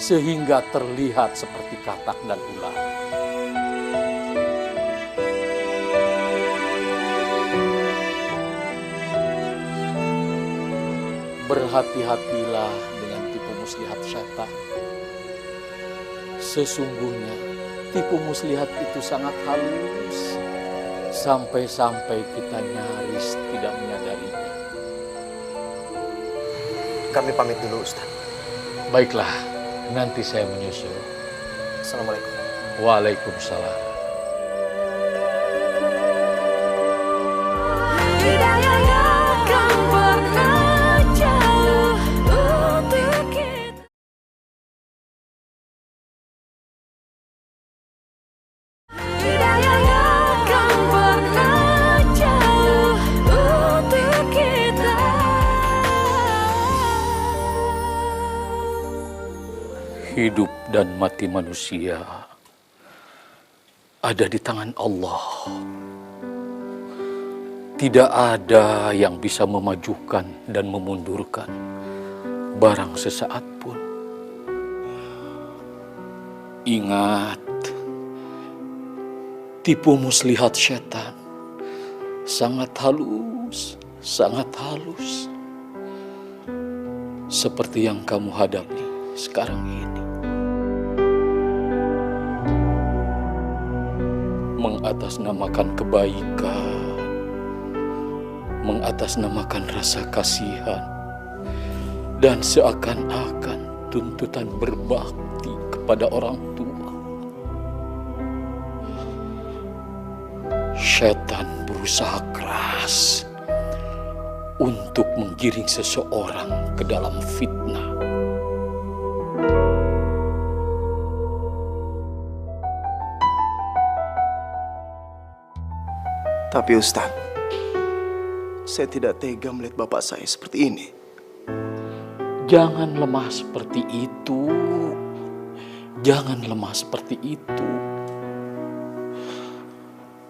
Speaker 6: sehingga terlihat seperti katak dan ular. Berhati-hatilah dengan tipu muslihat syaitan. Sesungguhnya tipu muslihat itu sangat halus, sampai-sampai kita nyaris tidak menyadarinya.
Speaker 4: Kami pamit dulu, Ustaz.
Speaker 6: Baiklah, nanti saya menyusul.
Speaker 4: Assalamualaikum.
Speaker 6: Waalaikumsalam. Hidup dan mati manusia ada di tangan Allah. Tidak ada yang bisa memajukan dan memundurkan barang sesaat pun. Ingat, tipu muslihat syaitan sangat halus, sangat halus. Seperti yang kamu hadapi sekarang ini. Mengatasnamakan kebaikan, mengatasnamakan rasa kasihan, dan seakan-akan tuntutan berbakti kepada orang tua. Syaitan berusaha keras untuk menggiring seseorang ke dalam fitnah.
Speaker 4: Tapi Ustaz, saya tidak tega melihat bapak saya seperti ini.
Speaker 6: Jangan lemah seperti itu. Jangan lemah seperti itu.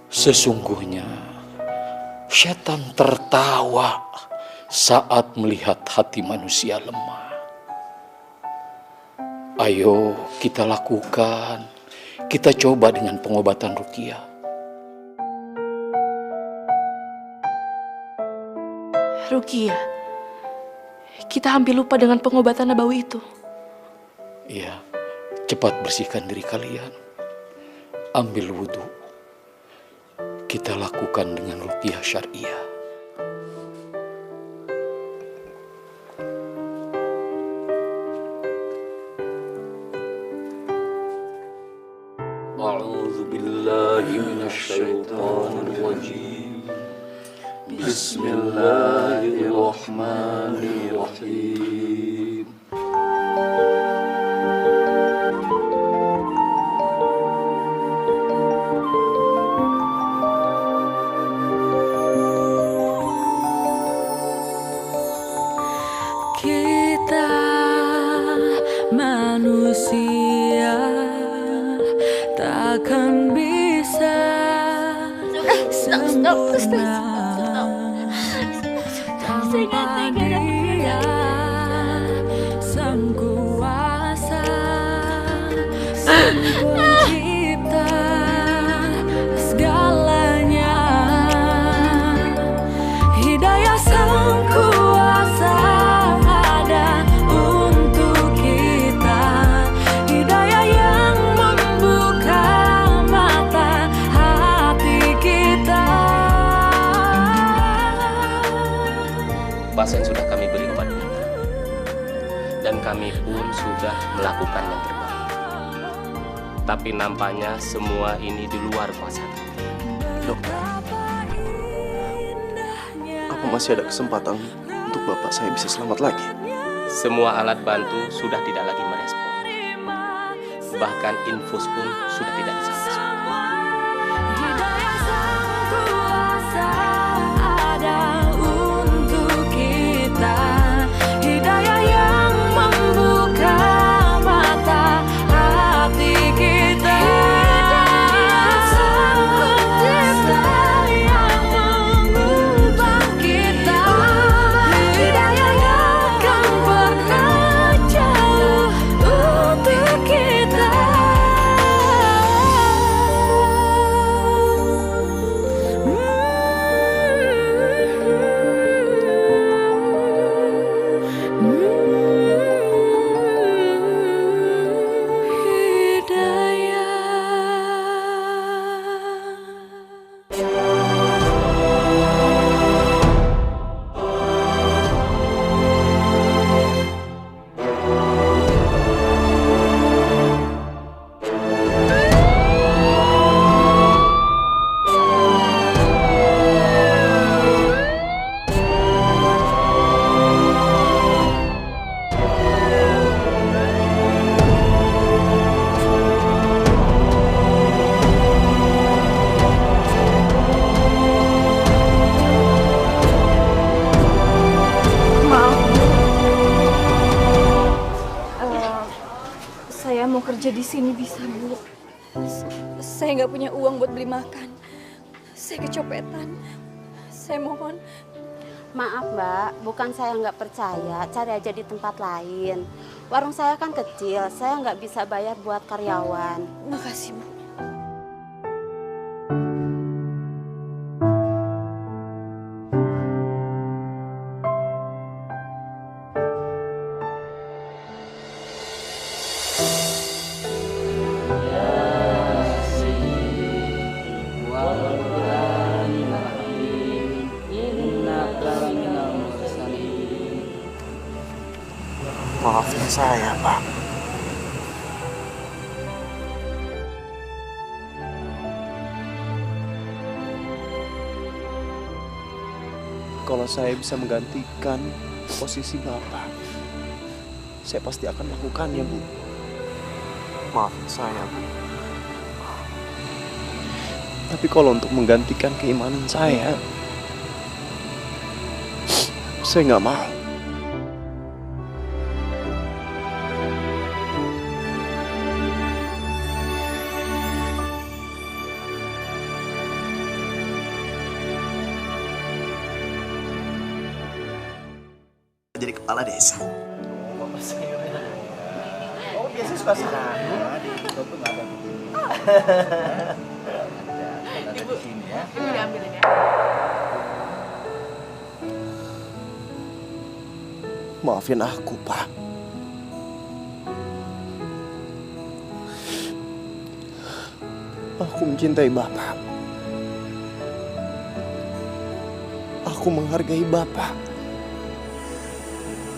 Speaker 6: Sesungguhnya, syaitan tertawa saat melihat hati manusia lemah. Ayo kita lakukan. Kita coba dengan pengobatan ruqyah.
Speaker 3: Ruqyah, kita hampir lupa dengan pengobatan nabawi itu.
Speaker 6: Iya, cepat bersihkan diri kalian. Ambil wudhu. Kita lakukan dengan ruqyah syariah. A'udzu billahi minasyaitonir rajim. Bismillahirrahmanirrahim.
Speaker 5: Kita manusia takkan bisa sempurna. Tanpa Dia Sang Kuasa, Sang Pencipta segalanya. Hidayah Sang Kuasa ada untuk kita. Hidayah yang membuka mata hati kita.
Speaker 9: Pasien sudah kami beri obat kita, dan kami pun sudah melakukan yang terbaik. Tapi nampaknya semua ini di luar kuasa kami.
Speaker 4: Dokter, apa masih ada kesempatan untuk bapak saya bisa selamat lagi?
Speaker 9: Semua alat bantu sudah tidak lagi merespon. Bahkan infus pun sudah tidak bisa masuk.
Speaker 5: Hidayah Sang Kuasa ada untuk kita. Hidayah yang membuka mata beli makan. Saya kecopetan. Saya mohon.
Speaker 10: Maaf Mbak, bukan saya nggak percaya, cari aja di tempat lain. Warung saya kan kecil, saya nggak bisa bayar buat karyawan.
Speaker 5: Makasih Bu.
Speaker 4: Maafin saya, Pak. Kalau saya bisa menggantikan posisi Bapak, saya pasti akan melakukannya, Bu. Maafin saya, Bu. Tapi kalau untuk menggantikan keimanan saya nggak mau. Jadi kepala desa. Oh, biasa suka sana. Di itu tuh nggak ada begini. Ibu, Ibu diambilin ya. Maafin aku, Pak. Aku mencintai Bapak. Aku menghargai Bapak.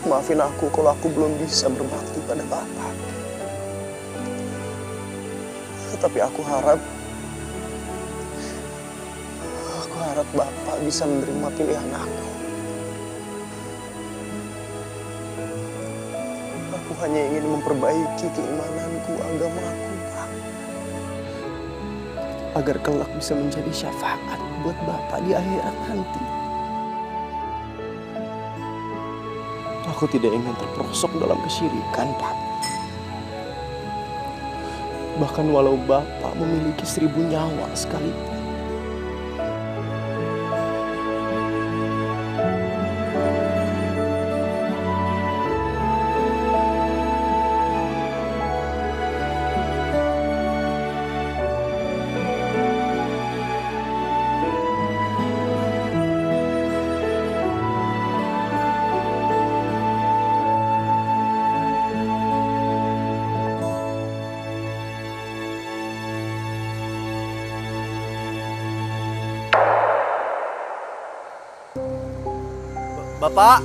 Speaker 4: Maafin aku kalau aku belum bisa berbakti pada Bapak. Tapi aku harap Bapak bisa menerima pilihan aku. Aku hanya ingin memperbaiki keimananku, agamaku, Pak. Agar kelak bisa menjadi syafaat buat Bapak di akhirat nanti. Aku tidak ingin terperosok dalam kesyirikan, Pak. Bahkan walau Bapak memiliki 1000 nyawa sekalipun. Bapak.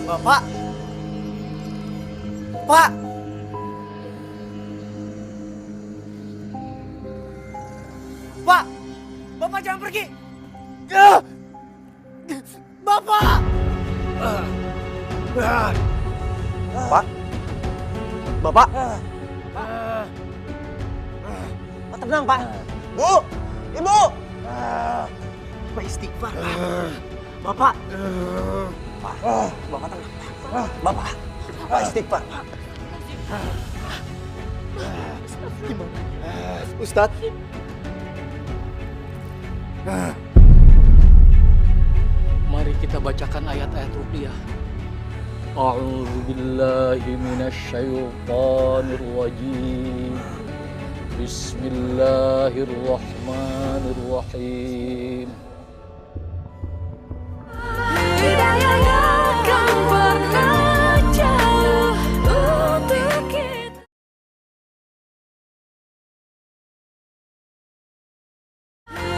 Speaker 4: Bapak. Pak. Pak. Bapak jangan pergi. Bapak. Pak. Bapak. Tenang, Pak. Bu, Ibu. Pak istighfar, Pak. Bapak. Pak, Bapak tenang, Pak. Bapak istighfar, Pak. Gimana? Ustadz.
Speaker 6: Mari kita bacakan ayat-ayat ruqyah. A'udzubillahi minasyaitonirrajim. Bismillahirrahmanirrahim.
Speaker 5: Hidayah akan pernah jauh untuk kita.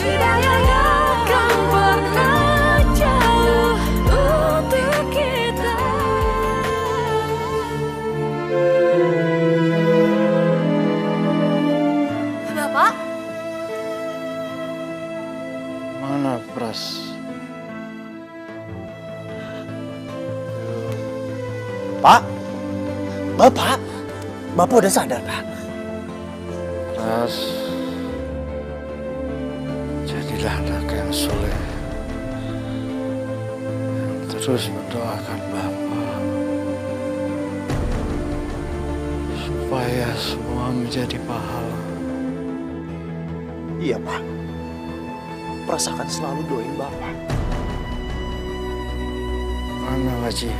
Speaker 5: Hidayah akan pernah jauh untuk kita. Bapak?
Speaker 2: Mana Pras?
Speaker 4: Pak. Bapak. Bapak udah sadar, Pak.
Speaker 2: Pras, jadilah anak yang soleh, yang terus mendoakan Bapak.
Speaker 11: supaya semua menjadi pahala.
Speaker 4: Iya, Pak. Pras akan selalu doain Bapak.
Speaker 11: Mana Haji?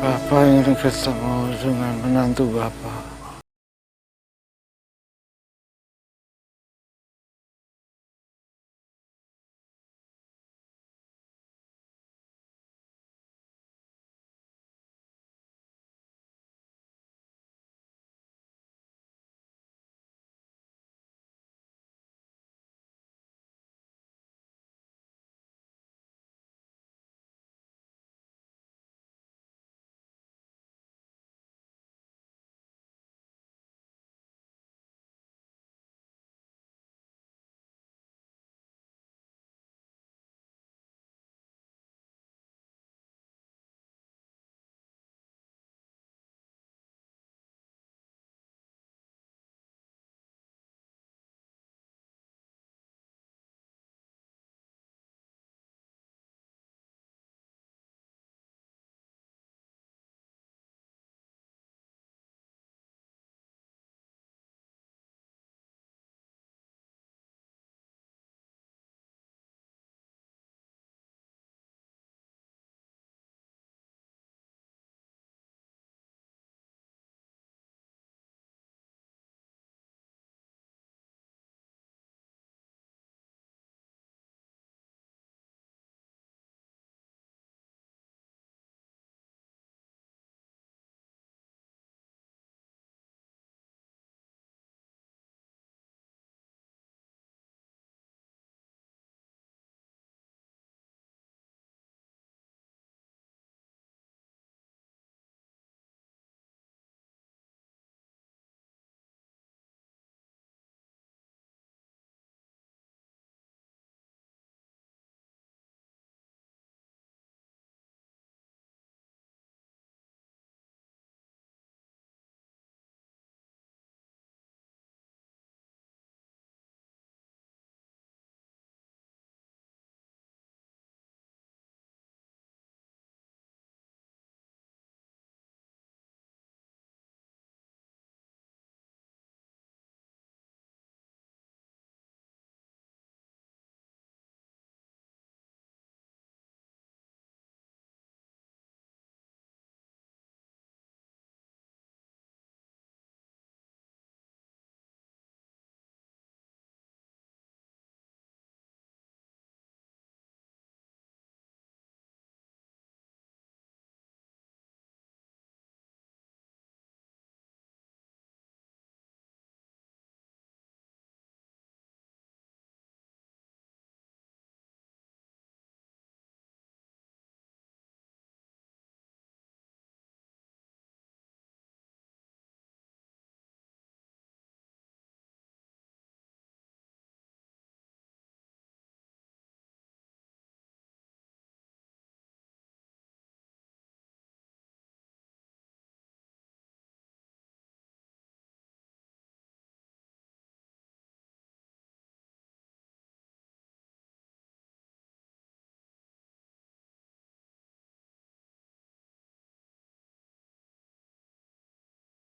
Speaker 11: Bapak ingin ketemu dengan menantu Bapak.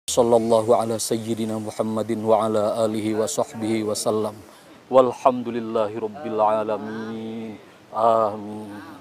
Speaker 6: Sallallahu ala sayyidina Muhammadin wa ala alihi wa sahbihi wa sallam. Walhamdulillahi rabbil alamin. Amin.